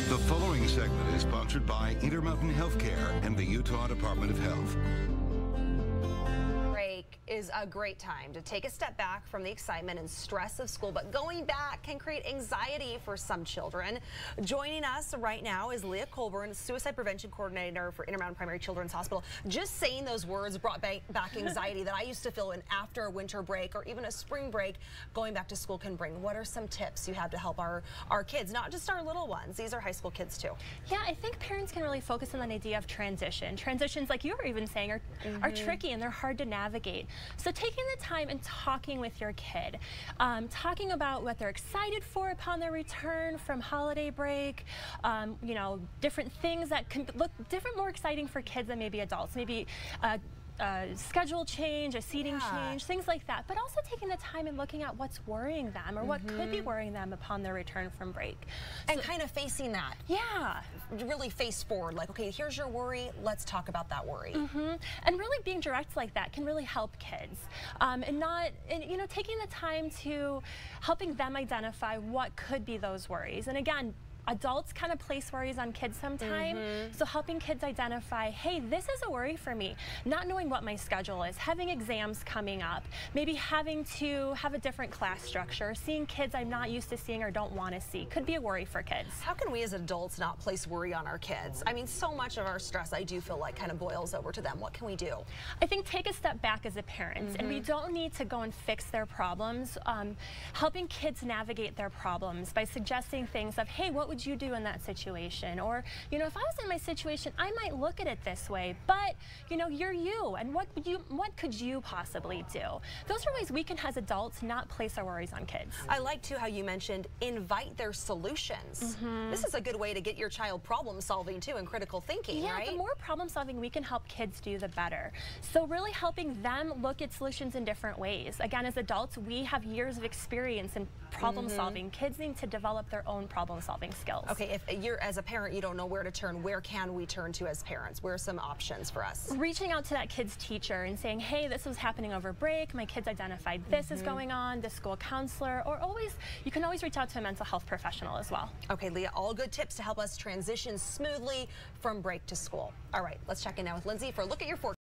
The following segment is sponsored by Intermountain Healthcare and the Utah Department of Health. Break is a great time to take a step back from the excitement and stress of school, but going back can create anxiety for some children. Joining us right now is Leah Colburn, Suicide Prevention Coordinator for Intermountain Primary Children's Hospital. Just saying those words brought back anxiety that I used to feel when after a winter break or even a spring break going back to school can bring. What are some tips you have to help our kids, not just our little ones, these are high school kids too? Yeah, I think parents can really focus on that idea of transition. Transitions, like you were even saying, are tricky and they're hard to navigate. So taking the time and talking with your kid, talking about what they're excited for upon their return from holiday break, you know, different things that can look more exciting for kids than maybe adults. Maybe schedule change, a seating change, things like that, but also taking the time and looking at what's worrying them or what could be worrying them upon their return from break. And kind of facing that. Yeah. Really face forward, like, okay, here's your worry, let's talk about that worry. And really being direct like that can really help kids. And you know, taking the time to helping them identify what could be those worries. And again, adults kind of place worries on kids sometimes, so helping kids identify, hey, this is a worry for me. Not knowing what my schedule is, having exams coming up, maybe having to have a different class structure, seeing kids I'm not used to seeing or don't want to see, could be a worry for kids. How can we as adults not place worry on our kids? I mean, so much of our stress, I do feel like, kind of boils over to them. What can we do? I think take a step back as a parent, and we don't need to go and fix their problems. Helping kids navigate their problems by suggesting things of, hey, what would you do in that situation? Or, you know, if I was in my situation, I might look at it this way, but, you know, you're you, and what could you possibly do? Those are ways we can, as adults, not place our worries on kids. I like, too, how you mentioned invite their solutions. This is a good way to get your child problem solving, too, and critical thinking, right? Yeah, the more problem solving we can help kids do, the better. So really helping them look at solutions in different ways. Again, as adults, we have years of experience in problem solving. Kids need to develop their own problem solving skills. Okay, if you're, as a parent, you don't know where to turn, where can we turn to as parents? Where are some options for us? Reaching out to that kid's teacher and saying, hey, this was happening over break, my kids identified this is going on, the school counselor, or you can always reach out to a mental health professional as well. Okay, Leah, all good tips to help us transition smoothly from break to school. All right, let's check in now with Lindsay for a look at your forecast.